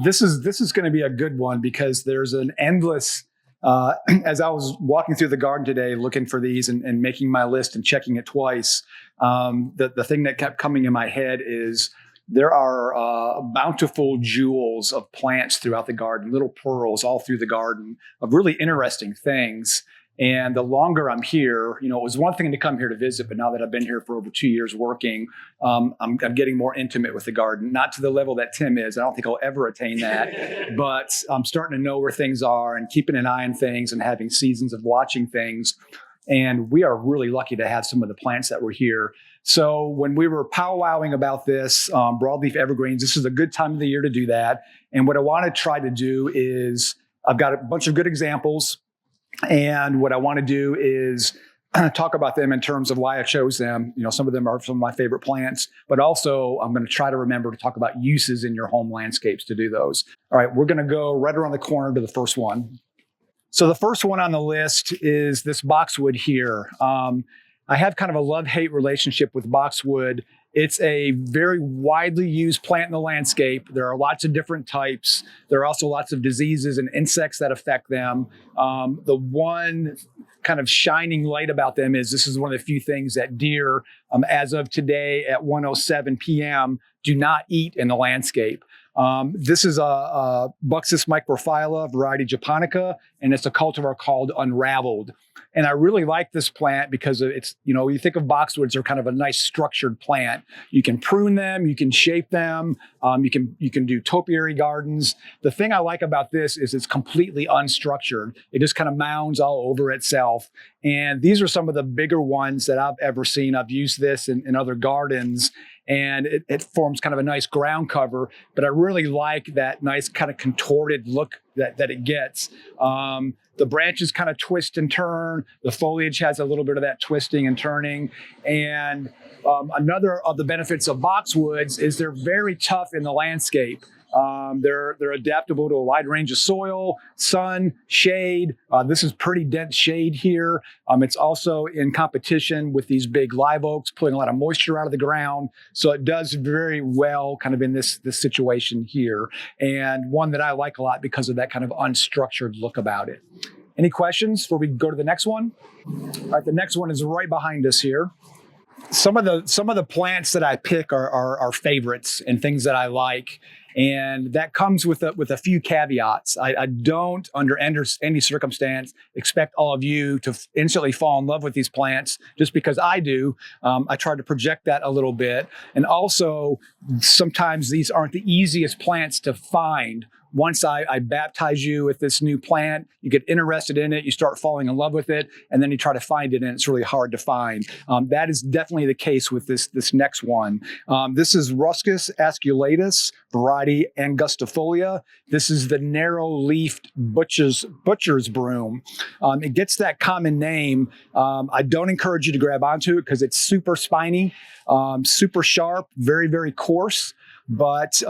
This is going to be a good one because there's an endless, as I was walking through the garden today, looking for these and making my list and checking it twice, the thing that kept coming in my head is there are bountiful jewels of plants throughout the garden, little pearls all through the garden of really interesting things. And the longer I'm here, it was one thing to come here to visit, but now that I've been here for over 2 years working, I'm getting more intimate with the garden, not to the level that Tim is. I don't think I'll ever attain that, but I'm starting to know where things are and keeping an eye on things and having seasons of watching things. And we are really lucky to have some of the plants that were here. So when we were powwowing about this, broadleaf evergreens, this is a good time of the year to do that. And what I want to try to do is I've got a bunch of good examples. And what I want to do is talk about them in terms of why I chose them. Some of them are some of my favorite plants, but also I'm going to try to remember to talk about uses in your home landscapes to do those. All right, we're going to go right around the corner to the first one. So the first one on the list is this boxwood here. I have kind of a love-hate relationship with boxwood. It's a very widely used plant in the landscape. There are lots of different types. There are also lots of diseases and insects that affect them. The one kind of shining light about them is this is one of the few things that deer, as of today at 1:07 p.m., do not eat in the landscape. This is a Buxus microphylla, variety japonica, and it's a cultivar called Unraveled. And I really like this plant because it's, you think of boxwoods, they're kind of a nice structured plant. You can prune them, you can shape them, you can do topiary gardens. The thing I like about this is it's completely unstructured. It just kind of mounds all over itself. And these are some of the bigger ones that I've ever seen. I've used this in other gardens, and it forms kind of a nice ground cover, but I really like that nice kind of contorted look that it gets. The branches kind of twist and turn. The foliage has a little bit of that twisting and turning. And another of the benefits of boxwoods is they're very tough in the landscape. They're adaptable to a wide range of soil, sun, shade. This is pretty dense shade here. It's also in competition with these big live oaks, pulling a lot of moisture out of the ground. So it does very well kind of in this situation here. And one that I like a lot because of that kind of unstructured look about it. Any questions before we go to the next one? All right, the next one is right behind us here. Some of the plants that I pick are favorites and things that I like. And that comes with a few caveats. I don't, under any circumstance, expect all of you to instantly fall in love with these plants just because I do. I try to project that a little bit. And also, sometimes these aren't the easiest plants to find. Once I baptize you with this new plant, you get interested in it, you start falling in love with it, and then you try to find it, and it's really hard to find. That is definitely the case with this next one. This is Ruscus aculeatus, variety angustifolia. This is the narrow-leafed butcher's broom. It gets that common name. I don't encourage you to grab onto it because it's super spiny, super sharp, very, very coarse, but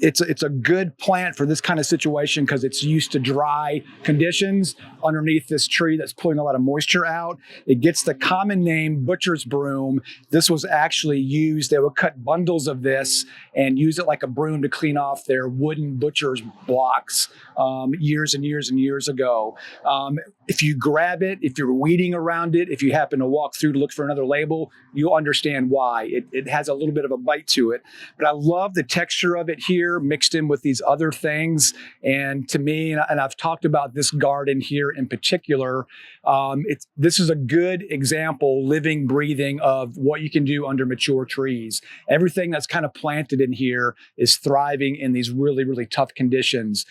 it's a good plant for this kind of situation because it's used to dry conditions underneath this tree that's pulling a lot of moisture out. It gets the common name butcher's broom. This was actually used, they would cut bundles of this and use it like a broom to clean off their wooden butcher's blocks years and years and years ago. If you grab it, if you're weeding around it, if you happen to walk through to look for another label, you'll understand why. It has a little bit of a bite to it. But I love the texture of it here mixed in with these other things. And to me, and I've talked about this garden here in particular, this is a good example, living, breathing, of what you can do under mature trees. Everything that's kind of planted in here is thriving in these really, really tough conditions.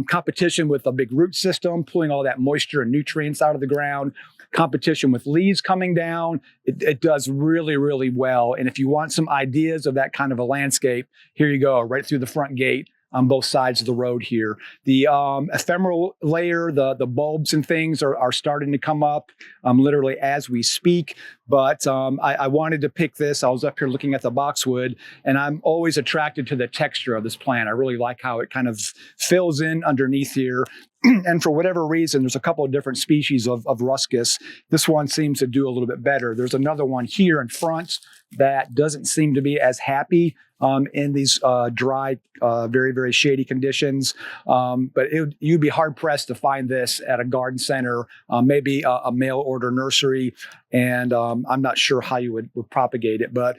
Competition with a big root system, pulling all that moisture and nutrients out of the ground. Competition with leaves coming down. It does really, really well. And if you want some ideas of that kind of a landscape, here you go, right through the front gate on both sides of the road here. The ephemeral layer, the bulbs and things are starting to come up literally as we speak. But I wanted to pick this. I was up here looking at the boxwood, and I'm always attracted to the texture of this plant. I really like how it kind of fills in underneath here. And for whatever reason, there's a couple of different species of Ruscus. This one seems to do a little bit better. There's another one here in front that doesn't seem to be as happy. in these dry, very, very shady conditions. But you'd be hard-pressed to find this at a garden center, maybe a mail-order nursery, and I'm not sure how you would propagate it. But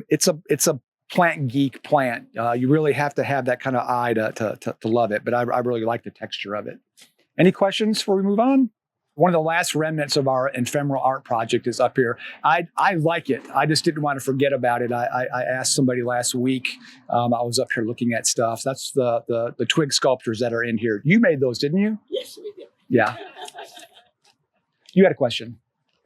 it's a plant geek plant. You really have to have that kind of eye to love it, but I really like the texture of it. Any questions before we move on? One of the last remnants of our ephemeral art project is up here. I like it. I just didn't want to forget about it. I asked somebody last week. I was up here looking at stuff. That's the twig sculptures that are in here. You made those, didn't you? Yes, we did. Yeah. You had a question.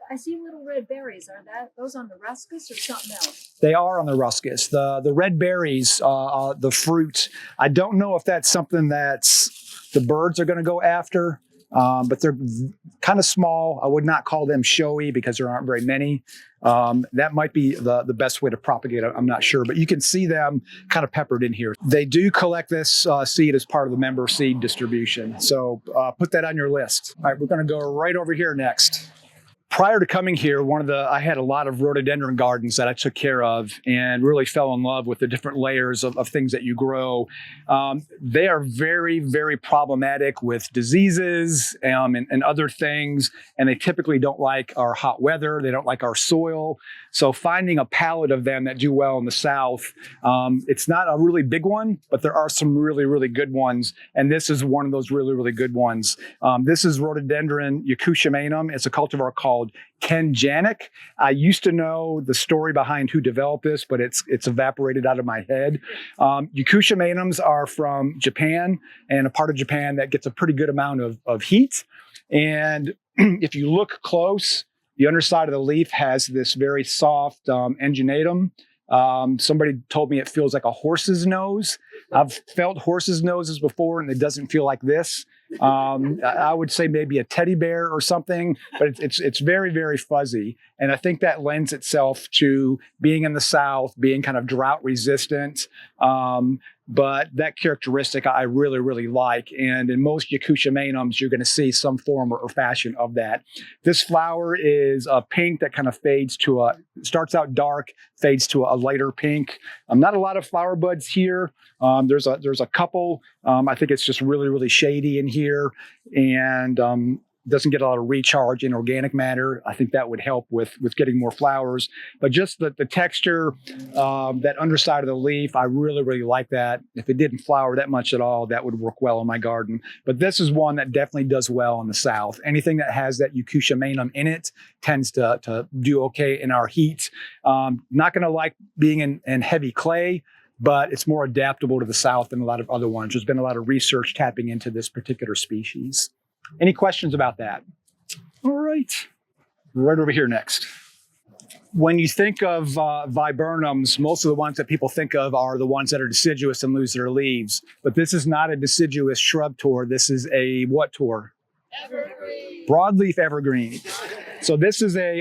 I see little red berries. Are those on the ruscus or something else? They are on the ruscus. The red berries, the fruit. I don't know if that's something that's the birds are going to go after, but they're kind of small. I would not call them showy because there aren't very many. That might be the best way to propagate it. I'm not sure, but you can see them kind of peppered in here. They do collect this seed as part of the member seed distribution. So put that on your list. All right, we're going to go right over here next. Prior to coming here, I had a lot of rhododendron gardens that I took care of and really fell in love with the different layers of things that you grow. They are very, very problematic with diseases and other things, and they typically don't like our hot weather. They don't like our soil. So finding a palette of them that do well in the South, it's not a really big one, but there are some really, really good ones, and this is one of those really, really good ones. This is Rhododendron yakushimanum. It's a cultivar called Ken Janeck. I used to know the story behind who developed this, but it's evaporated out of my head. Yakushimanums are from Japan, and a part of Japan that gets a pretty good amount of heat. And if you look close, the underside of the leaf has this very soft ingenatum. Somebody told me it feels like a horse's nose. I've felt horses' noses before, and it doesn't feel like this. I would say maybe a teddy bear or something, but it's very, very fuzzy. And I think that lends itself to being in the South, being kind of drought resistant. But that characteristic I really, really like. And in most yakushimanums, you're going to see some form or fashion of that. This flower is a pink that kind of starts out dark, fades to a lighter pink. Not a lot of flower buds here. There's a couple. I think it's just really, really shady in here, and doesn't get a lot of recharge in organic matter. I think that would help with getting more flowers. But just the texture, that underside of the leaf, I really, really like that. If it didn't flower that much at all, that would work well in my garden. But this is one that definitely does well in the South. Anything that has that yakushimanum in it tends to do okay in our heat. Not going to like being in heavy clay, but it's more adaptable to the South than a lot of other ones. There's been a lot of research tapping into this particular species. Any questions about that? All right. Right over here next. When you think of viburnums, most of the ones that people think of are the ones that are deciduous and lose their leaves. But this is not a deciduous shrub tor. This is a what tor? Evergreen. Broadleaf evergreen. So this is a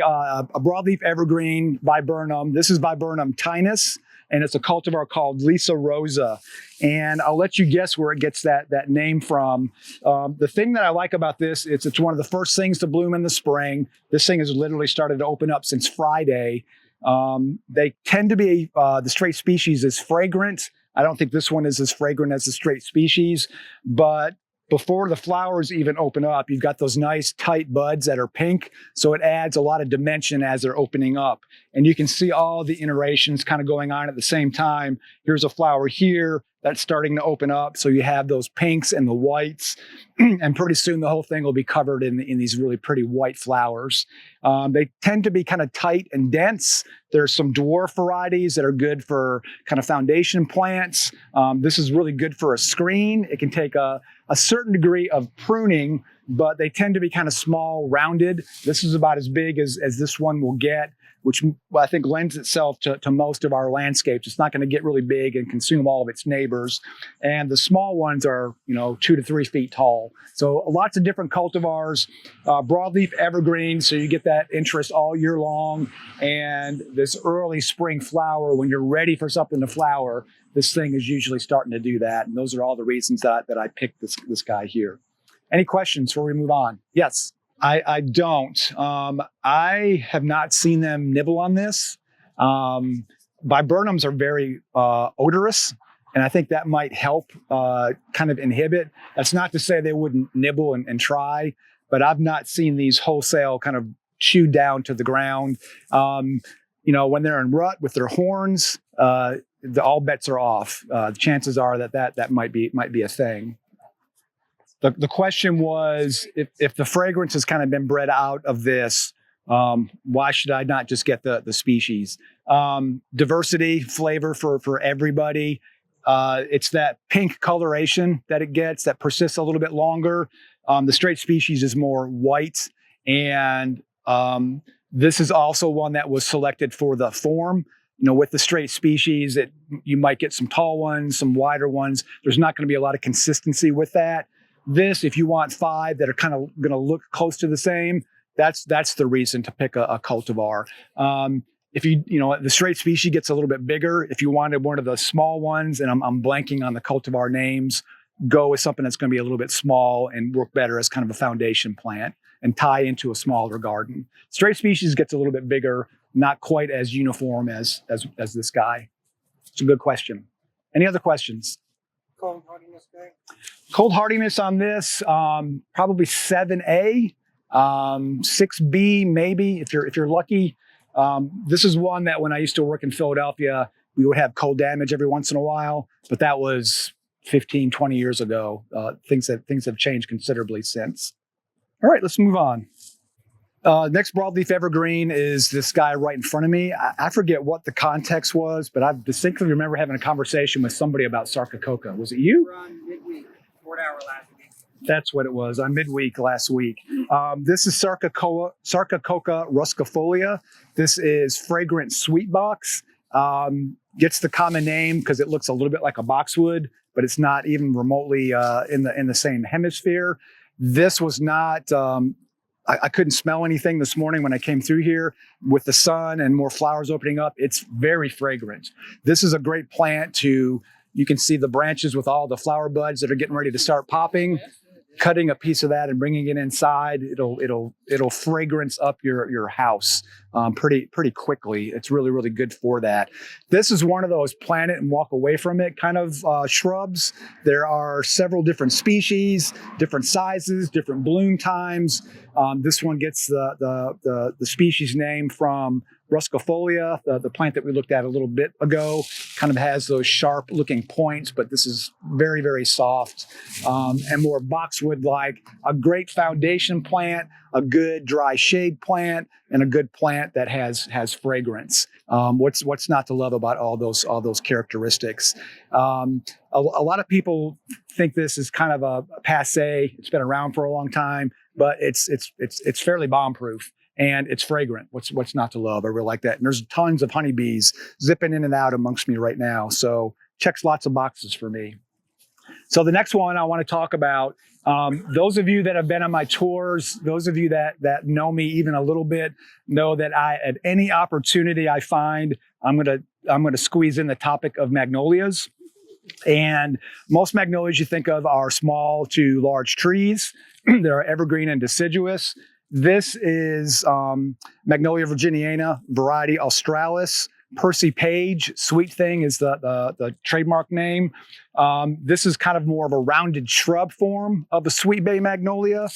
broadleaf evergreen viburnum. This is Viburnum tinus, and it's a cultivar called Lisa Rosa. And I'll let you guess where it gets that name from. The thing that I like about this, it's one of the first things to bloom in the spring. This thing has literally started to open up since Friday. They tend to be, the straight species is fragrant. I don't think this one is as fragrant as the straight species, but before the flowers even open up, you've got those nice tight buds that are pink. So it adds a lot of dimension as they're opening up. And you can see all the iterations kind of going on at the same time. Here's a flower here that's starting to open up. So you have those pinks and the whites. And pretty soon the whole thing will be covered in these really pretty white flowers. They tend to be kind of tight and dense. There's some dwarf varieties that are good for kind of foundation plants. This is really good for a screen. It can take a certain degree of pruning, but they tend to be kind of small, rounded. This is about as big as this one will get, which I think lends itself to most of our landscapes. It's not going to get really big and consume all of its neighbors. And the small ones are, 2 to 3 feet tall. So lots of different cultivars, broadleaf evergreen, so you get that interest all year long. And this early spring flower, when you're ready for something to flower, this thing is usually starting to do that. And those are all the reasons that I picked this guy here. Any questions before we move on? Yes. I don't. I have not seen them nibble on this. Viburnums are very odorous, and I think that might help kind of inhibit. That's not to say they wouldn't nibble and try, but I've not seen these wholesale kind of chewed down to the ground. When they're in rut with their horns, all bets are off. The chances are that might be a thing. The question was, if the fragrance has kind of been bred out of this, why should I not just get the species? Diversity, flavor for everybody. It's that pink coloration that it gets that persists a little bit longer. The straight species is more white, and this is also one that was selected for the form. With the straight species, you might get some tall ones, some wider ones. There's not going to be a lot of consistency with that. This, if you want 5 that are kind of going to look close to the same, that's the reason to pick a cultivar. If the straight species gets a little bit bigger. If you wanted one of the small ones, and I'm blanking on the cultivar names, go with something that's going to be a little bit small and work better as kind of a foundation plant and tie into a smaller garden. Straight species gets a little bit bigger, not quite as uniform as this guy. It's a good question. Any other questions? Cold hardiness guy. Cold hardiness on this, probably 7A, 6B maybe if you're lucky. This is one that when I used to work in Philadelphia, we would have cold damage every once in a while, but that was 15, 20 years ago. Things have changed considerably since. All right, let's move on. Next broadleaf evergreen is this guy right in front of me. I forget what the context was, but I distinctly remember having a conversation with somebody about Sarcococca. Was it you? We're on midweek, 4 hour last week. That's what it was, on midweek last week. This is Sarcococca ruscifolia. This is fragrant sweet box. Gets the common name because it looks a little bit like a boxwood, but it's not even remotely in the same hemisphere. This was not. I couldn't smell anything this morning when I came through here with the sun and more flowers opening up. It's very fragrant. This is a great plant you can see the branches with all the flower buds that are getting ready to start popping. Cutting a piece of that and bringing it inside, it'll fragrance up your house pretty quickly. It's really, really good for that. This is one of those plant it and walk away from it kind of shrubs. There are several different species, different sizes, different bloom times. This one gets the species name from ruscifolia, the plant that we looked at a little bit ago. Kind of has those sharp looking points, but this is very, very soft and more boxwood-like. A great foundation plant, a good dry shade plant, and a good plant that has fragrance. What's not to love about all those characteristics? A lot of people think this is kind of a passé. It's been around for a long time, but it's fairly bomb-proof. And it's fragrant. What's not to love? I really like that. And there's tons of honeybees zipping in and out amongst me right now. So checks lots of boxes for me. So the next one I want to talk about, those of you that have been on my tours, those of you that know me even a little bit, know that at any opportunity I find, I'm gonna squeeze in the topic of magnolias. And most magnolias you think of are small to large trees. They are evergreen and deciduous. This is Magnolia virginiana, variety australis. Perry Paige, Sweet Thing is the trademark name. This is kind of more of a rounded shrub form of the sweet bay magnolia.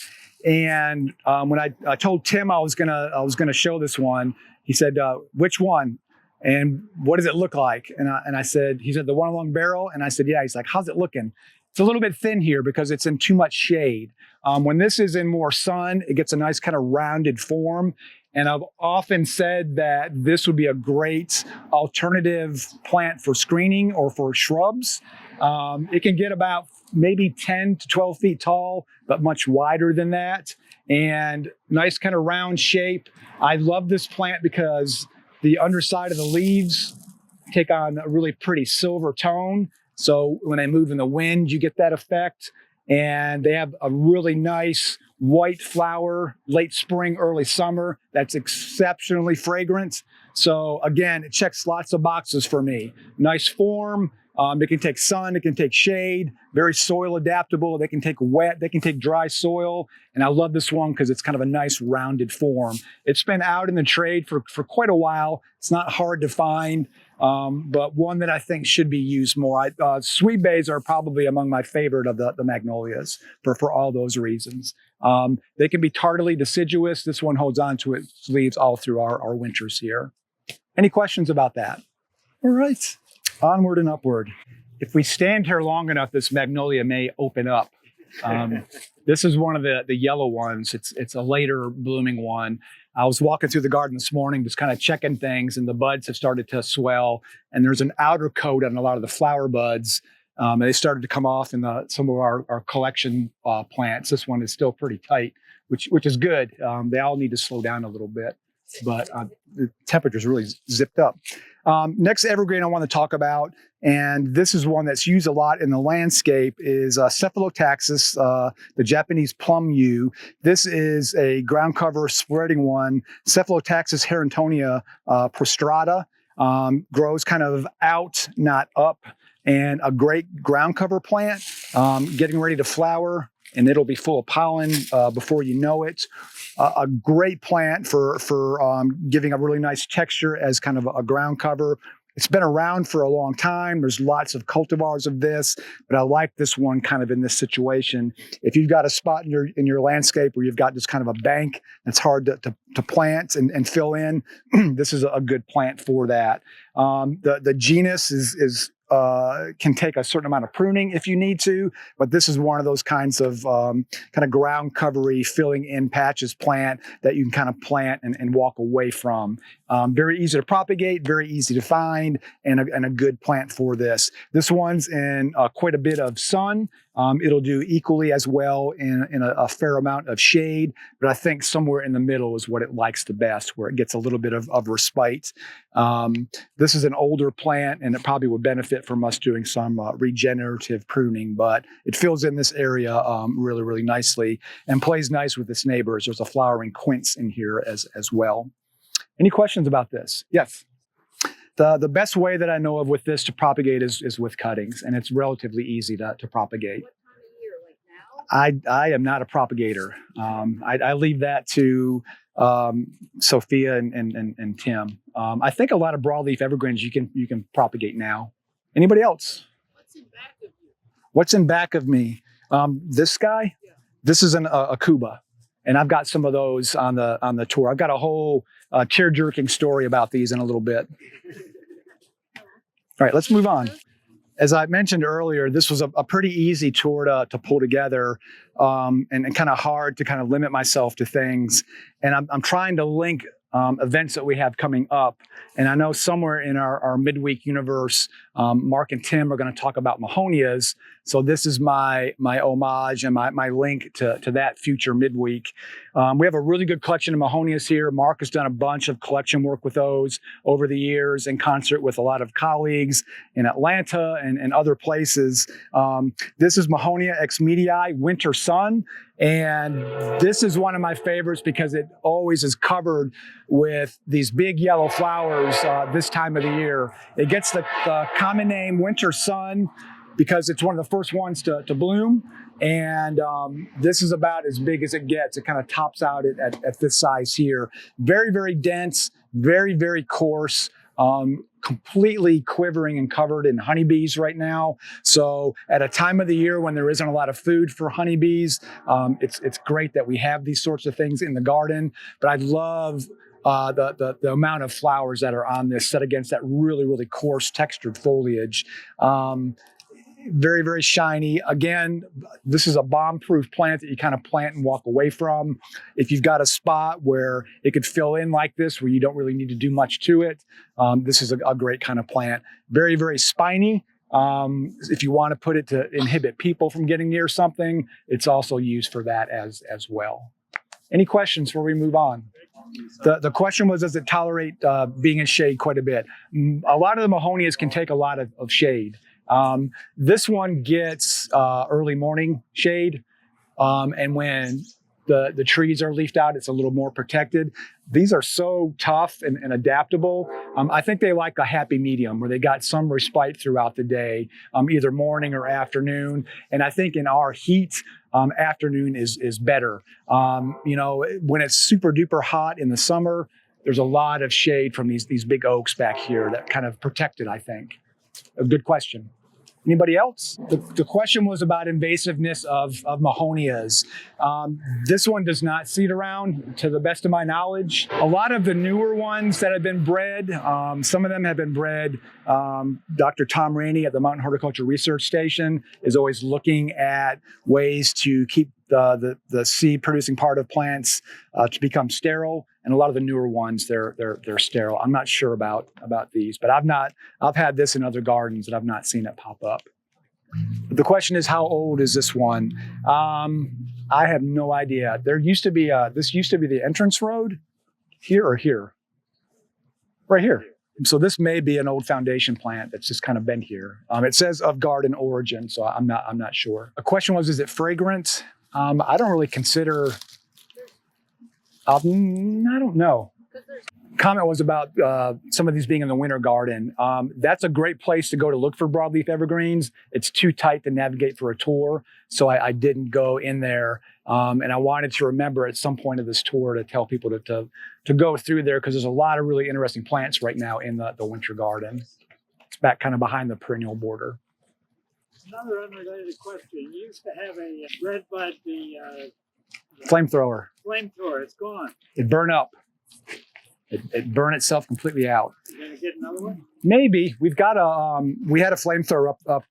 And when I told Tim I was gonna show this one, he said, "Which one? And what does it look like?" And I said, he said, "The one along barrel." And I said, "Yeah." He's like, "How's it looking?" It's a little bit thin here because it's in too much shade. When this is in more sun, it gets a nice kind of rounded form. And I've often said that this would be a great alternative plant for screening or for shrubs. It can get about maybe 10 to 12 feet tall, but much wider than that. And nice kind of round shape. I love this plant because the underside of the leaves take on a really pretty silver tone. So when they move in the wind, you get that effect. And they have a really nice white flower, late spring, early summer. That's exceptionally fragrant. So again, it checks lots of boxes for me. Nice form. It can take sun, it can take shade, very soil adaptable. They can take wet, they can take dry soil. And I love this one because it's kind of a nice rounded form. It's been out in the trade for quite a while. It's not hard to find. but one that I think should be used more. Sweet bays are probably among my favorite of the magnolias for all those reasons. They can be tardily deciduous. This one holds on to its leaves all through our winters here. Any questions about that? All right, onward and upward. If we stand here long enough, this magnolia may open up. This is one of the yellow ones. It's a later blooming one. I was walking through the garden this morning, just kind of checking things, and the buds have started to swell. And there's an outer coat on a lot of the flower buds. And they started to come off in some of our collection plants. This one is still pretty tight, which is good. They all need to slow down a little bit, but the temperature's really zipped up. Next evergreen I want to talk about, and this is one that's used a lot in the landscape, is Cephalotaxus, the Japanese plum yew. This is a ground cover spreading one. Cephalotaxus harringtonia prostrata grows kind of out, not up, and a great ground cover plant, getting ready to flower, and it'll be full of pollen before you know it. A great plant for giving a really nice texture as kind of a ground cover. It's been around for a long time. There's lots of cultivars of this, but I like this one kind of in this situation. If you've got a spot in your landscape where you've got just kind of a bank that's hard to plant and fill in, this is a good plant for that. The genus is can take a certain amount of pruning if you need to, but this is one of those kinds of kind of ground covery, filling in patches plant that you can kind of plant and walk away from. Very easy to propagate, very easy to find, and a good plant for this. This one's in quite a bit of sun. It'll do equally as well in a fair amount of shade, but I think somewhere in the middle is what it likes the best, where it gets a little bit of respite. This is an older plant, and it probably would benefit from us doing some regenerative pruning, but it fills in this area really, really nicely and plays nice with its neighbors. There's a flowering quince in here as well. Any questions about this? Yes. The best way that I know of with this to propagate is with cuttings, and it's relatively easy to propagate. What time of year, like now? I am not a propagator. I leave that to Sophia and Tim. I think a lot of broadleaf evergreens you can propagate now. Anybody else? What's in back of you? What's in back of me? This guy. Yeah. This is a Cuba, and I've got some of those on the tour. I've got a whole tear-jerking story about these in a little bit. All right, let's move on. As I mentioned earlier, this was a pretty easy tour to pull together, and kind of hard to kind of limit myself to things. And I'm trying to link events that we have coming up. And I know somewhere in our midweek universe, Mark and Tim are going to talk about Mahonias. So this is my homage and my link to that future midweek. We have a really good collection of Mahonias here. Mark has done a bunch of collection work with those over the years in concert with a lot of colleagues in Atlanta and other places. This is Mahonia ex medii, Winter Sun. And this is one of my favorites because it always is covered with these big yellow flowers this time of the year. It gets the common name Winter Sun because it's one of the first ones to bloom. And this is about as big as it gets. It kind of tops out at this size here. Very, very dense, very, very coarse. Completely quivering and covered in honeybees right now. So at a time of the year when there isn't a lot of food for honeybees, it's great that we have these sorts of things in the garden. But I love the amount of flowers that are on this set against that really, really coarse textured foliage. Very, very shiny. Again, this is a bomb-proof plant that you kind of plant and walk away from. If you've got a spot where it could fill in like this, where you don't really need to do much to it, this is a great kind of plant. Very, very spiny. If you want to put it to inhibit people from getting near something, it's also used for that as well. Any questions before we move on? The question was, does it tolerate being in shade quite a bit? A lot of the Mahonias can take a lot of shade. This one gets early morning shade, and when the trees are leafed out, it's a little more protected. These are so tough and adaptable. I think they like a happy medium where they got some respite throughout the day, either morning or afternoon. And I think in our heat, afternoon is better. When it's super duper hot in the summer, there's a lot of shade from these big oaks back here that kind of protect it, I think. A good question. Anybody else? The question was about invasiveness of Mahonias. This one does not seed around, to the best of my knowledge. A lot of the newer ones that have been bred, some of them have been bred. Dr. Tom Rainey at the Mountain Horticulture Research Station is always looking at ways to keep the seed producing part of plants to become sterile. And a lot of the newer ones, they're sterile. I'm not sure about these, but I've had this in other gardens and I've not seen it pop up. The question is, how old is this one? I have no idea. There used to be this used to be the entrance road here or here, right here. So this may be an old foundation plant that's just kind of been here. It says of garden origin, so I'm not sure. A question was, is it fragrant? I don't really consider. I don't know. Comment was about some of these being in the winter garden. That's a great place to go to look for broadleaf evergreens. It's too tight to navigate for a tour, so I didn't go in there. And I wanted to remember at some point of this tour to tell people to go through there, because there's a lot of really interesting plants right now in the winter garden. It's back kind of behind the perennial border. Another unrelated question. You used to have a red bud, the Flamethrower. flamethrower. It's gone. It burned up. It burned itself completely out. You gonna get another one? Maybe. We've got we had a flamethrower up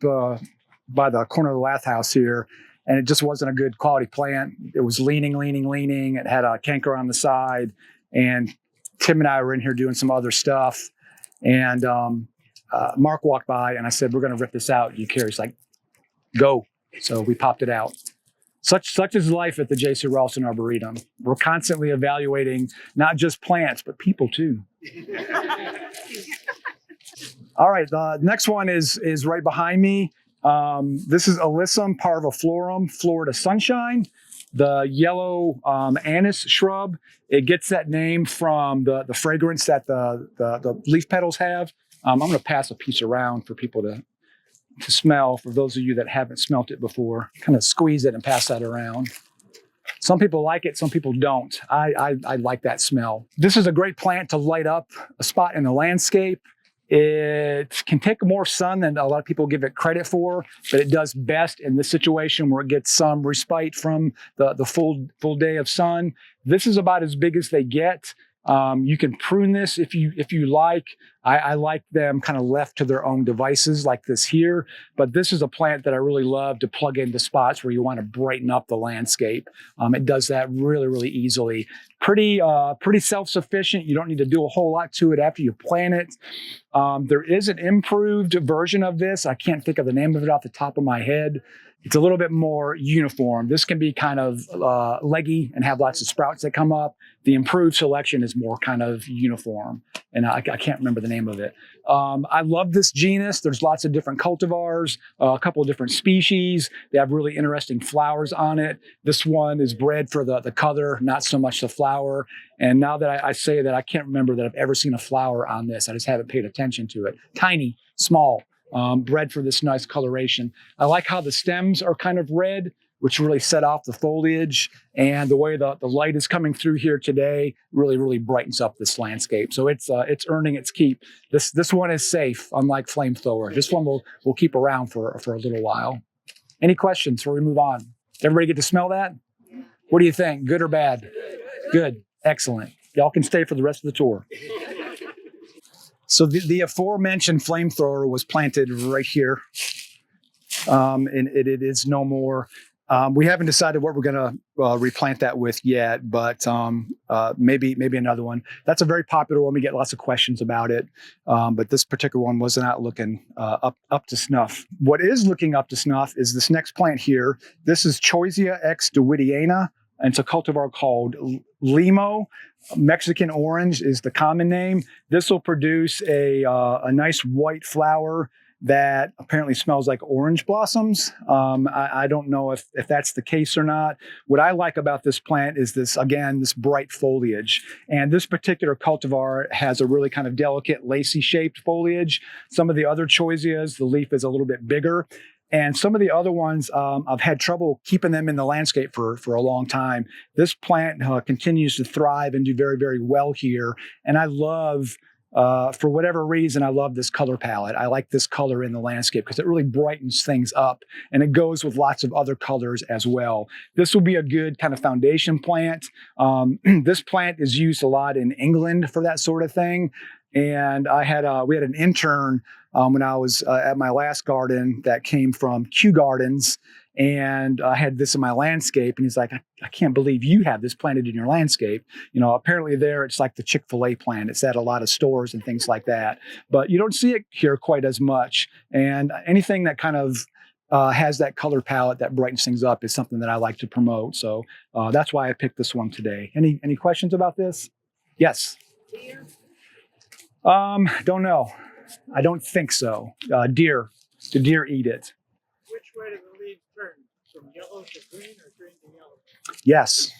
by the corner of the Lath house here, and it just wasn't a good quality plant. It was leaning. It had a canker on the side, and Tim and I were in here doing some other stuff, and Mark walked by, and I said, "We're going to rip this out. Do you care?" He's like, "Go." So we popped it out. Such is life at the J.C. Raulston Arboretum. We're constantly evaluating not just plants, but people too. All right, the next one is right behind me. This is Alyssum parviflorum, Florida sunshine, the yellow anise shrub. It gets that name from the fragrance that the leaf petals have. I'm going to pass a piece around for people to smell, for those of you that haven't smelt it before. Kind of squeeze it and pass that around. Some people like it, some people don't. I like that smell. This is a great plant to light up a spot in the landscape. It can take more sun than a lot of people give it credit for, but it does best in this situation where it gets some respite from the full day of sun. This is about as big as they get. You can prune this if you like. I like them kind of left to their own devices like this here, but this is a plant that I really love to plug into spots where you want to brighten up the landscape. It does that really easily. Pretty self-sufficient. You don't need to do a whole lot to it after you plant it. There is an improved version of this. I can't think of the name of it off the top of my head. It's a little bit more uniform. This can be kind of leggy and have lots of sprouts that come up. The improved selection is more kind of uniform, and I can't remember the name of it. I love this genus. There's lots of different cultivars, a couple of different species. They have really interesting flowers on it. This one is bred for the color, not so much the flower. And now that I say that, I can't remember that I've ever seen a flower on this. I just haven't paid attention to it. Tiny, small. Bred for this nice coloration. I like how the stems are kind of red, which really set off the foliage, and the way the light is coming through here today really brightens up this landscape. So it's earning its keep. This one is safe, unlike flamethrower. This one will keep around for a little while. Any questions before we move on? Everybody get to smell that? What do you think? Good or bad? Good. Excellent. Y'all can stay for the rest of the tour. So the aforementioned flamethrower was planted right here, and it is no more. We haven't decided what we're going to replant that with yet, but maybe another one. That's a very popular one. We get lots of questions about it, but this particular one was not looking up to snuff. What is looking up to snuff is this next plant here. This is Choisya x Davidiana, and it's a cultivar called Limo. Mexican orange is the common name. This will produce a nice white flower that apparently smells like orange blossoms. I don't know if that's the case or not. What I like about this plant is this bright foliage. And this particular cultivar has a really kind of delicate, lacy shaped foliage. Some of the other choisias, the leaf is a little bit bigger. And some of the other ones, I've had trouble keeping them in the landscape for a long time. This plant continues to thrive and do very, very well here. And I love, for whatever reason, I love this color palette. I like this color in the landscape because it really brightens things up, and it goes with lots of other colors as well. This will be a good kind of foundation plant. This plant is used a lot in England for that sort of thing. And we had an intern when I was at my last garden that came from Kew Gardens, and I had this in my landscape, and he's like, I can't believe you have this planted in your landscape. Apparently there it's like the Chick-fil-A plant. It's at a lot of stores and things like that, but you don't see it here quite as much. And anything that kind of has that color palette that brightens things up is something that I like to promote. So that's why I picked this one today. Any questions about this? Yes. Deer? Don't know. I don't think so. Deer. Do deer eat it? Which way do the leaves turn? From yellow to green or green to yellow? Yes.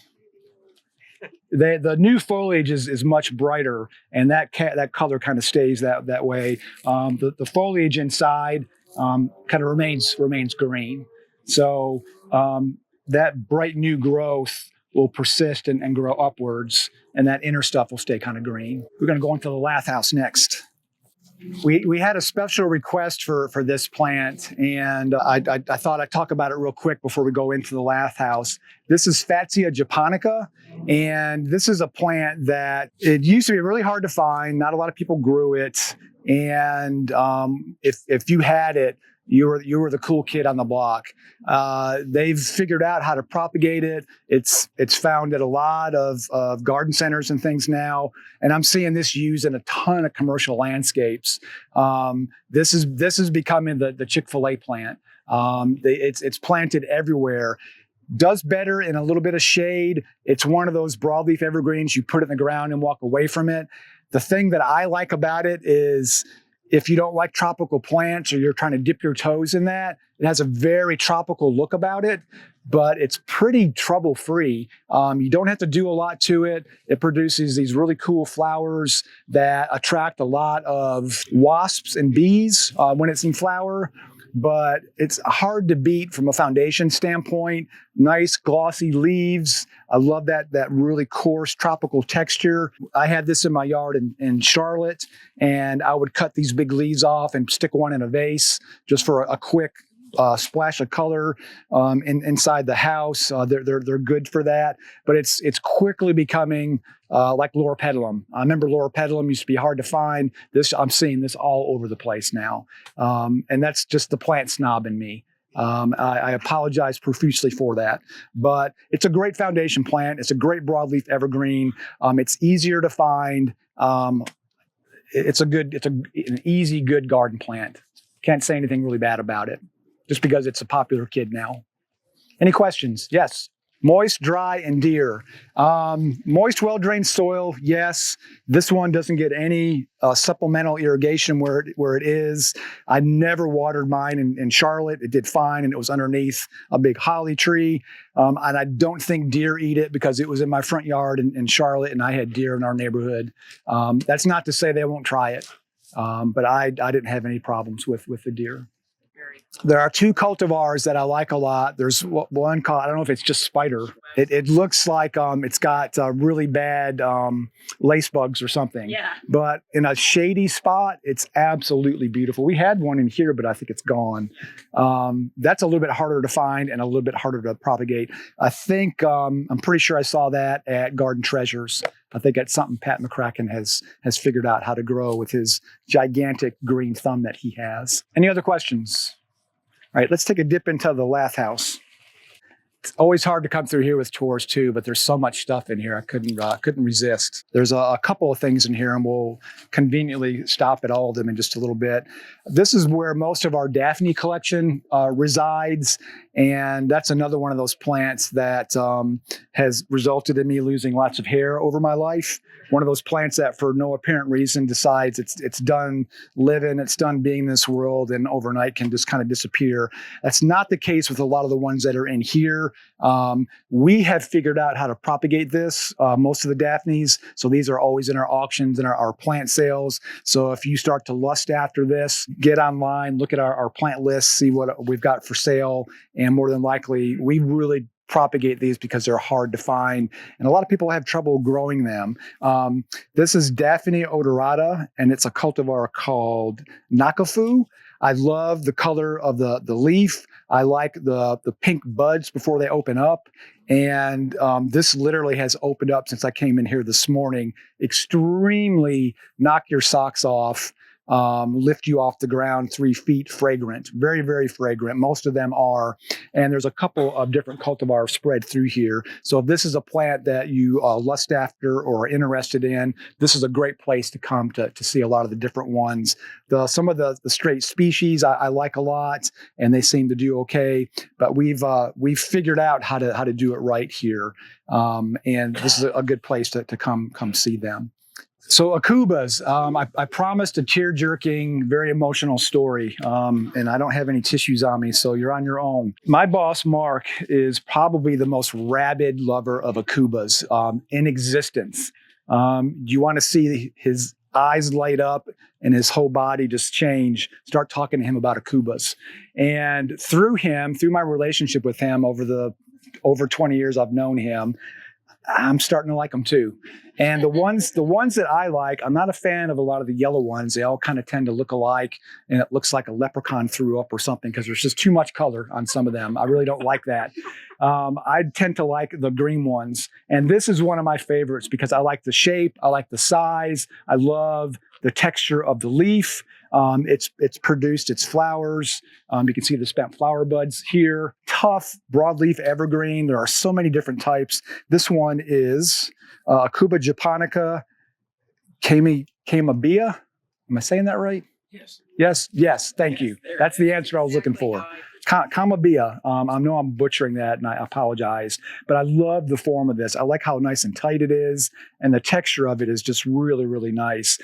The new foliage is much brighter, and that color kind of stays that way. The foliage inside kind of remains green. So that bright new growth will persist and grow upwards, and that inner stuff will stay kind of green. We're going to go into the lath house next. We had a special request for this plant, and I thought I'd talk about it real quick before we go into the lath house. This is Fatsia japonica, and this is a plant that it used to be really hard to find. Not a lot of people grew it, and if you had it, you were the cool kid on the block. They've figured out how to propagate it. It's found at a lot of garden centers and things now, and I'm seeing this used in a ton of commercial landscapes. This is becoming the Chick-fil-A plant. It's planted everywhere. Does better in a little bit of shade. It's one of those broadleaf evergreens. You put it in the ground and walk away from it. The thing that I like about it is, if you don't like tropical plants or you're trying to dip your toes in that, it has a very tropical look about it, but it's pretty trouble-free. You don't have to do a lot to it. It produces these really cool flowers that attract a lot of wasps and bees when it's in flower, but it's hard to beat from a foundation standpoint. Nice glossy leaves. I love that really coarse tropical texture. I had this in my yard in Charlotte, and I would cut these big leaves off and stick one in a vase just for a quick splash of color inside the house. They're good for that, but it's quickly becoming like loropetalum. I remember loropetalum used to be hard to find. I'm seeing this all over the place now, and that's just the plant snob in me. I apologize profusely for that, but it's a great foundation plant. It's a great broadleaf evergreen. It's easier to find. It's an easy, good garden plant. Can't say anything really bad about it, just because it's a popular kid now. Any questions? Yes. Moist, dry, and deer. Moist, well-drained soil, yes. This one doesn't get any supplemental irrigation where it is. I never watered mine in Charlotte. It did fine, and it was underneath a big holly tree. And I don't think deer eat it because it was in my front yard in Charlotte, and I had deer in our neighborhood. That's not to say they won't try it, but I didn't have any problems with the deer. There are two cultivars that I like a lot. There's one called, I don't know if it's just spider. It looks like it's got really bad lace bugs or something. Yeah. But in a shady spot, it's absolutely beautiful. We had one in here, but I think it's gone. That's a little bit harder to find and a little bit harder to propagate. I think, I'm pretty sure I saw that at Garden Treasures. I think that's something Pat McCracken has figured out how to grow with his gigantic green thumb that he has. Any other questions? All right, let's take a dip into the lath house. It's always hard to come through here with tours too, but there's so much stuff in here I couldn't resist. There's a couple of things in here, and we'll conveniently stop at all of them in just a little bit. This is where most of our Daphne collection resides, and that's another one of those plants that has resulted in me losing lots of hair over my life. One of those plants that for no apparent reason decides it's done living, it's done being in this world, and overnight can just kind of disappear. That's not the case with a lot of the ones that are in here. We have figured out how to propagate this, most of the Daphnes. So these are always in our auctions and our plant sales. So if you start to lust after this, get online, look at our plant list, see what we've got for sale. And more than likely, we really propagate these because they're hard to find. And a lot of people have trouble growing them. This is Daphne odorata, and it's a cultivar called Nakafu. I love the color of the leaf. I like the pink buds before they open up. And this literally has opened up since I came in here this morning. Extremely knock your socks off, lift you off the ground 3 feet, fragrant, very, very fragrant. Most of them are. And there's a couple of different cultivars spread through here. So if this is a plant that you lust after or are interested in, this is a great place to come to see a lot of the different ones. Some of the straight species I like a lot, and they seem to do okay. But we've figured out how to do it right here. And this is a good place to come see them. So Akubas, I promised a tear-jerking, very emotional story, and I don't have any tissues on me, so you're on your own. My boss, Mark, is probably the most rabid lover of Akubas in existence. You want to see his eyes light up and his whole body just change, start talking to him about Akubas. And through my relationship with him over 20 years I've known him, I'm starting to like them too. And the ones that I like, I'm not a fan of a lot of the yellow ones. They all kind of tend to look alike, and it looks like a leprechaun threw up or something because there's just too much color on some of them. I really don't like that. I tend to like the green ones. And this is one of my favorites because I like the shape, I like the size, I love the texture of the leaf. It's produced its flowers. You can see the spent flower buds here. Tough broadleaf evergreen. There are so many different types. This one is Akuba japonica camabia. Am I saying that right? Yes. Thank you. That's the answer I was looking for. Camabia. I know I'm butchering that, and I apologize, but I love the form of this. I like how nice and tight it is, and the texture of it is just really, really nice.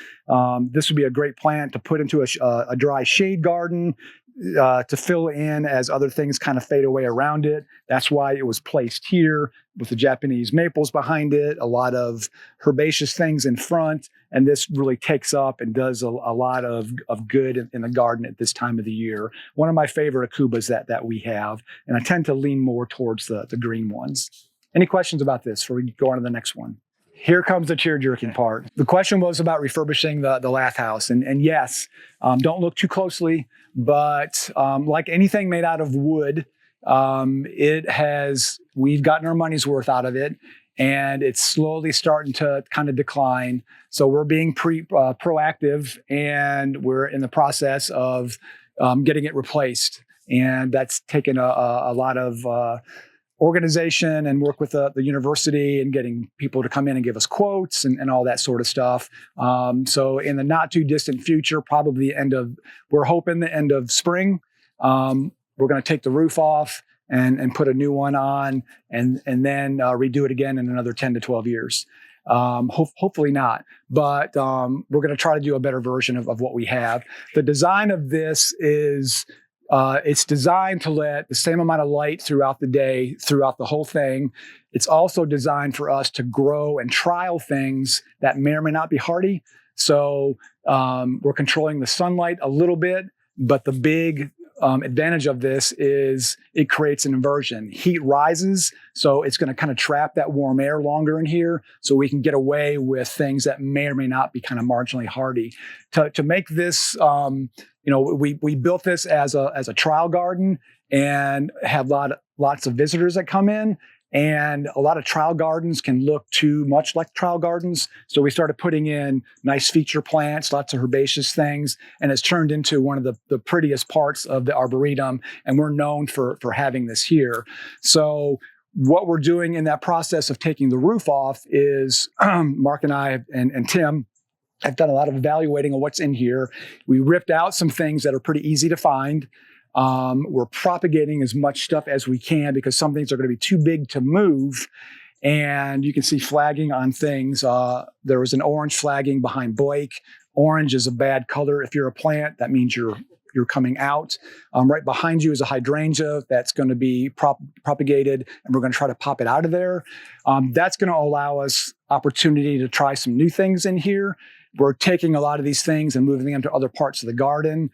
This would be a great plant to put into a dry shade garden, to fill in as other things kind of fade away around it. That's why it was placed here with the Japanese maples behind it, a lot of herbaceous things in front, and this really takes up and does a lot of good in the garden at this time of the year. One of my favorite Akubas that we have, and I tend to lean more towards the green ones. Any questions about this before we go on to the next one? Here comes the tear-jerking part. The question was about refurbishing the lath house. And yes, don't look too closely, but like anything made out of wood, we've gotten our money's worth out of it, and it's slowly starting to kind of decline. So we're being proactive, and we're in the process of getting it replaced. And that's taken a lot of organization and work with the university and getting people to come in and give us quotes and all that sort of stuff. So in the not too distant future, probably we're hoping the end of spring, we're going to take the roof off and put a new one on and then redo it again in another 10 to 12 years. Hopefully not, but we're going to try to do a better version of what we have. The design of this is it's designed to let the same amount of light throughout the day, throughout the whole thing. It's also designed for us to grow and trial things that may or may not be hardy. So we're controlling the sunlight a little bit, but the big advantage of this is it creates an inversion. Heat rises, so it's going to kind of trap that warm air longer in here, so we can get away with things that may or may not be kind of marginally hardy. To make this, we built this as a trial garden and have lots of visitors that come in. And a lot of trial gardens can look too much like trial gardens. So we started putting in nice feature plants, lots of herbaceous things, and it's turned into one of the prettiest parts of the Arboretum. And we're known for having this here. So what we're doing in that process of taking the roof off is Mark and I and Tim have done a lot of evaluating of what's in here. We ripped out some things that are pretty easy to find. We're propagating as much stuff as we can because some things are going to be too big to move. And you can see flagging on things. There was an orange flagging behind Blake. Orange is a bad color. If you're a plant, that means you're coming out. Right behind you is a hydrangea that's going to be propagated, and we're going to try to pop it out of there. That's going to allow us opportunity to try some new things in here. we're taking a lot of these things and moving them to other parts of the garden.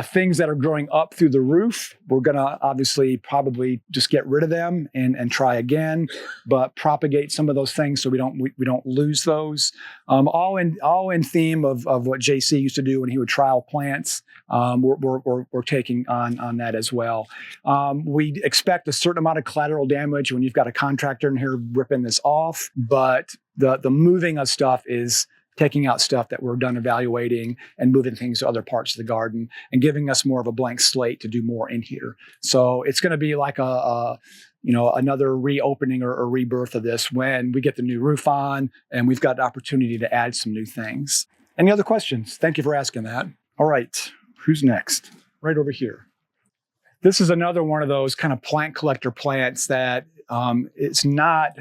Things that are growing up through the roof, we're going to obviously probably just get rid of them and try again, but propagate some of those things so we don't lose those. All in theme of what JC used to do when he would trial plants. We're taking on that as well. We expect a certain amount of collateral damage when you've got a contractor in here ripping this off, but the moving of stuff is taking out stuff that we're done evaluating and moving things to other parts of the garden and giving us more of a blank slate to do more in here. So it's going to be like another reopening or rebirth of this when we get the new roof on and we've got the opportunity to add some new things. Any other questions? Thank you for asking that. All right, who's next? Right over here. This is another one of those kind of plant collector plants that it's not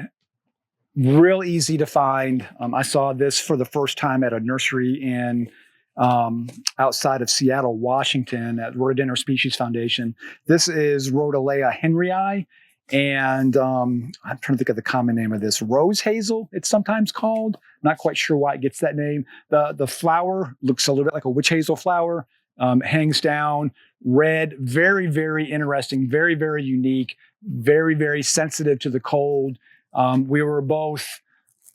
real easy to find. I saw this for the first time at a nursery in outside of Seattle, Washington, at Rhododendron Species Foundation. This is Rhododendron henryi, and I'm trying to think of the common name of this. Rose hazel, it's sometimes called. Not quite sure why it gets that name. The flower looks a little bit like a witch hazel flower. Hangs down, red, very, very interesting, very, very unique, very, very sensitive to the cold. We were both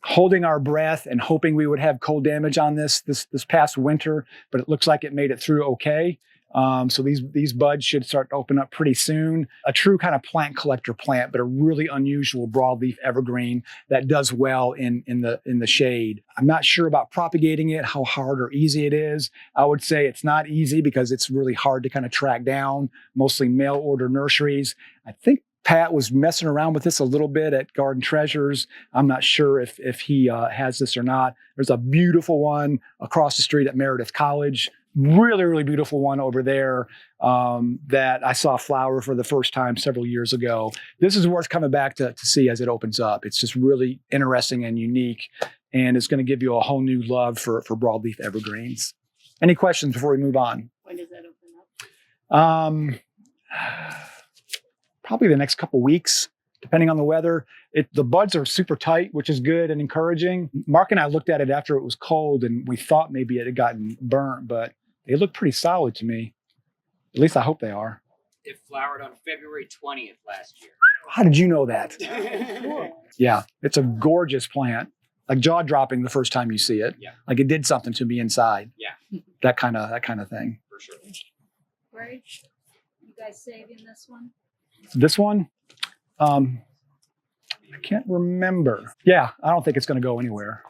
holding our breath and hoping we would have cold damage on this past winter, but it looks like it made it through okay. So these buds should start to open up pretty soon. A true kind of plant collector plant, but a really unusual broadleaf evergreen that does well in the shade. I'm not sure about propagating it, how hard or easy it is. I would say it's not easy because it's really hard to kind of track down, mostly mail order nurseries. I think Pat was messing around with this a little bit at Garden Treasures. I'm not sure if he has this or not. There's a beautiful one across the street at Meredith College. Really, really beautiful one over there that I saw flower for the first time several years ago. This is worth coming back to see as it opens up. It's just really interesting and unique, and it's going to give you a whole new love for broadleaf evergreens. Any questions before we move on? When does that open up? Probably the next couple weeks, depending on the weather. The buds are super tight, which is good and encouraging. Mark and I looked at it after it was cold, and we thought maybe it had gotten burnt, but they look pretty solid to me. At least I hope they are. It flowered on February 20th last year. How did you know that? Cool. Yeah, it's a gorgeous plant. Like jaw-dropping the first time you see it. Yeah. Like it did something to me inside. Yeah. That kind of thing. For sure. Great. You guys saving this one? This one, I can't remember. Yeah, I don't think it's going to go anywhere.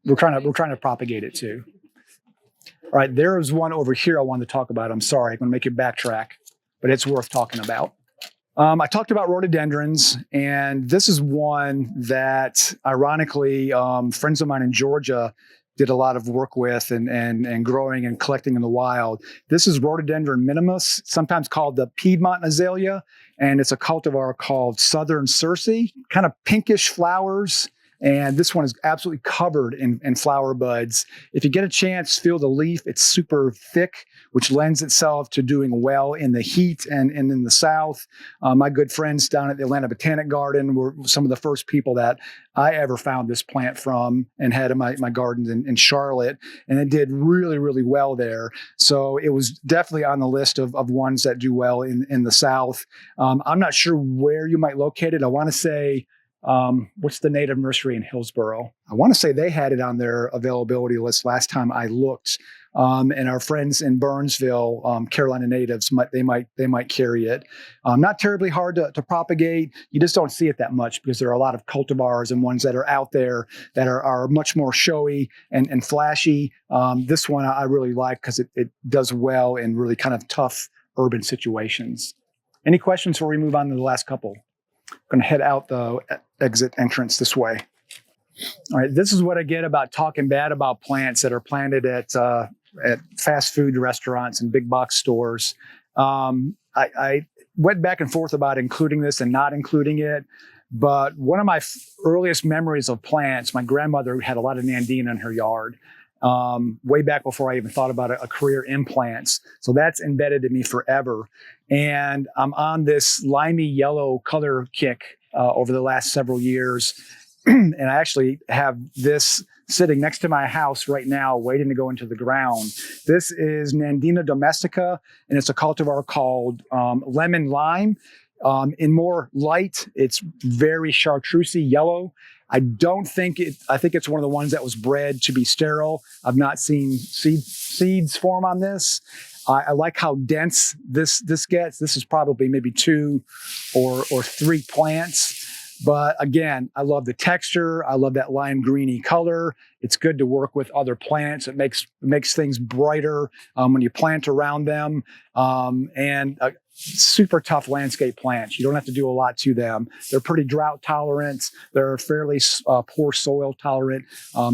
We're trying to propagate it too. All right, there's one over here I wanted to talk about. I'm sorry, I'm going to make you backtrack, but it's worth talking about. I talked about rhododendrons, and this is one that, ironically, friends of mine in Georgia did a lot of work with and growing and collecting in the wild. This is Rhododendron minimus, sometimes called the Piedmont azalea, and it's a cultivar called Southern Circe, kind of pinkish flowers. And this one is absolutely covered in flower buds. If you get a chance, feel the leaf. It's super thick, which lends itself to doing well in the heat and in the south. My good friends down at the Atlanta Botanic Garden were some of the first people that I ever found this plant from and had in my gardens in Charlotte. And it did really, really well there. So it was definitely on the list of ones that do well in the south. I'm not sure where you might locate it. I want to say, what's the native nursery in Hillsboro? I want to say they had it on their availability list last time I looked. And our friends in Burnsville, Carolina natives, they might carry it. Not terribly hard to propagate. You just don't see it that much because there are a lot of cultivars and ones that are out there that are much more showy and flashy. This one I really like because it does well in really kind of tough urban situations. Any questions before we move on to the last couple? I'm going to head out the exit entrance this way. All right, this is what I get about talking bad about plants that are planted at fast food restaurants and big box stores. I went back and forth about including this and not including it, but one of my earliest memories of plants, my grandmother had a lot of nandina in her yard. Way back before I even thought about a career in plants. So that's embedded in me forever. And I'm on this limey yellow color kick over the last several years. and I actually have this sitting next to my house right now, waiting to go into the ground. This is Nandina domestica, and it's a cultivar called lemon lime. In more light, it's very chartreusey yellow. I think it's one of the ones that was bred to be sterile. I've not seen seeds form on this. I like how dense this gets. This is probably maybe 2 or 3 plants. But again, I love the texture. I love that lime greeny color. It's good to work with other plants. It makes things brighter when you plant around them. And super tough landscape plants. You don't have to do a lot to them. They're pretty drought tolerant. They're fairly poor soil tolerant.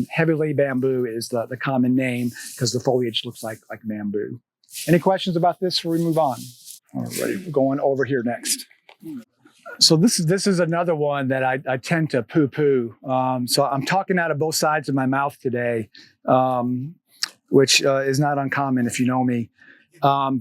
Heavily bamboo is the common name because the foliage looks like bamboo. Any questions about this before we move on? All right, we're going over here next. So this is another one that I tend to poo-poo. So I'm talking out of both sides of my mouth today, which is not uncommon if you know me.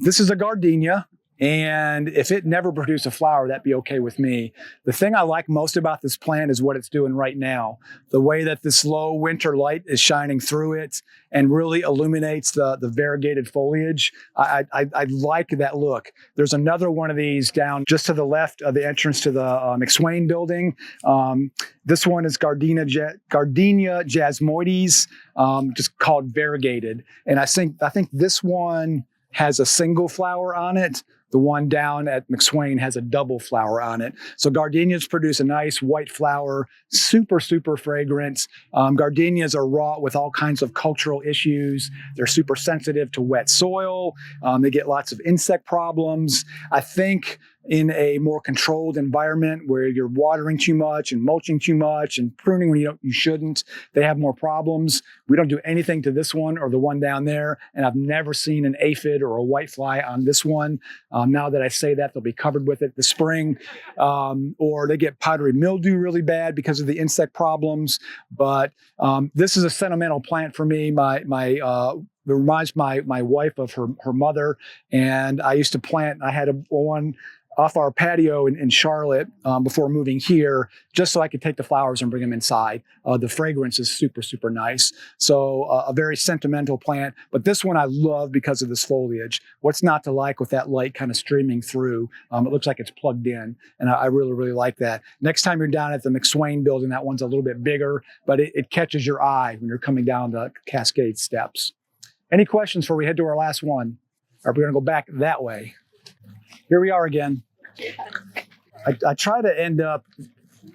This is a gardenia. And if it never produced a flower, that'd be okay with me. The thing I like most about this plant is what it's doing right now. The way that this low winter light is shining through it and really illuminates the variegated foliage. I like that look. There's another one of these down just to the left of the entrance to the McSwain building. This one is Gardenia jasmoides, just called variegated. And I think this one has a single flower on it. The one down at McSwain has a double flower on it. So gardenias produce a nice white flower, super, super fragrant. Gardenias are wrought with all kinds of cultural issues. They're super sensitive to wet soil. They get lots of insect problems. I think in a more controlled environment where you're watering too much and mulching too much and pruning when you shouldn't, they have more problems. We don't do anything to this one or the one down there, and I've never seen an aphid or a whitefly on this one. Now that I say that, they'll be covered with it this spring, or they get powdery mildew really bad because of the insect problems. But this is a sentimental plant for me. It reminds my wife of her mother, and I used to plant. I had one off our patio in Charlotte before moving here, just so I could take the flowers and bring them inside. The fragrance is super, super nice. So a very sentimental plant, but this one I love because of this foliage. What's not to like with that light kind of streaming through? It looks like it's plugged in, and I really, really like that. Next time you're down at the McSwain building, that one's a little bit bigger, but it catches your eye when you're coming down the Cascade steps. Any questions before we head to our last one? Or are we gonna go back that way? Here we are again. I try to end up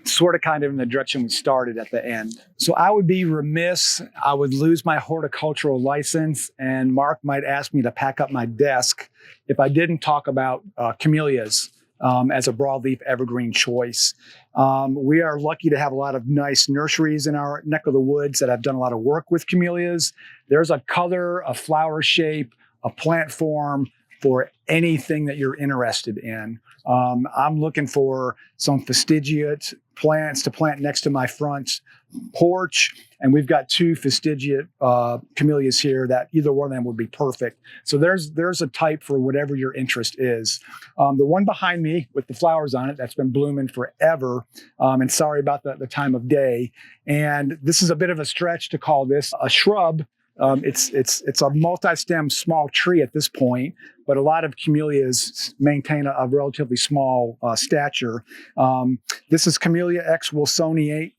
sort of kind of in the direction we started at the end. So I would be remiss, I would lose my horticultural license, and Mark might ask me to pack up my desk if I didn't talk about camellias as a broadleaf evergreen choice. We are lucky to have a lot of nice nurseries in our neck of the woods that have done a lot of work with camellias. There's a color, a flower shape, a plant form for anything that you're interested in. I'm looking for some fastigiate plants to plant next to my front porch, and we've got 2 fastigiate camellias here that either one of them would be perfect. So there's a type for whatever your interest is. The one behind me with the flowers on it, that's been blooming forever, and sorry about the time of day. And this is a bit of a stretch to call this a shrub. It's a multi-stem small tree at this point, but a lot of camellias maintain a relatively small stature. This is Camellia X wilsonii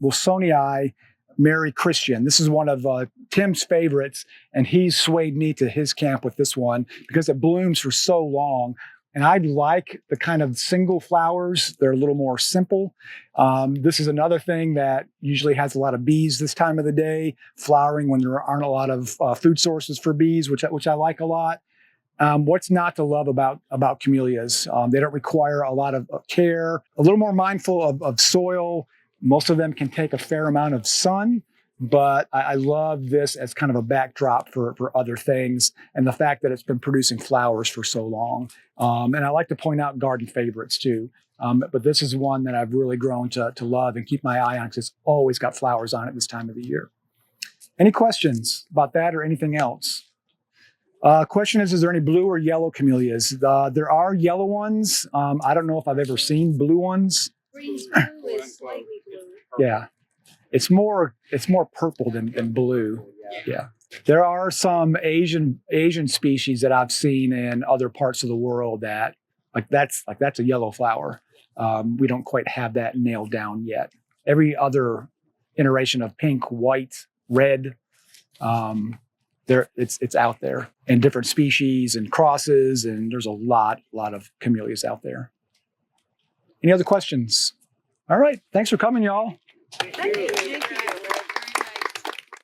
Mary Christian. This is one of Tim's favorites, and he's swayed me to his camp with this one because it blooms for so long. And I like the kind of single flowers. They're a little more simple. This is another thing that usually has a lot of bees this time of the day, flowering when there aren't a lot of food sources for bees, which I like a lot. What's not to love about camellias? They don't require a lot of care, a little more mindful of soil. Most of them can take a fair amount of sun. But I love this as kind of a backdrop for other things, and the fact that it's been producing flowers for so long. And I like to point out garden favorites too. But this is one that I've really grown to love and keep my eye on because it's always got flowers on it this time of the year. Any questions about that or anything else? Question is there any blue or yellow camellias? There are yellow ones. I don't know if I've ever seen blue ones. Greens blue is slightly blue. Yeah. It's more purple than blue. Yeah. There are some Asian species that I've seen in other parts of the world that that's a yellow flower. We don't quite have that nailed down yet. Every other iteration of pink, white, red, it's out there, and different species and crosses, and there's a lot of camellias out there. Any other questions? All right, thanks for coming, y'all. Thank you.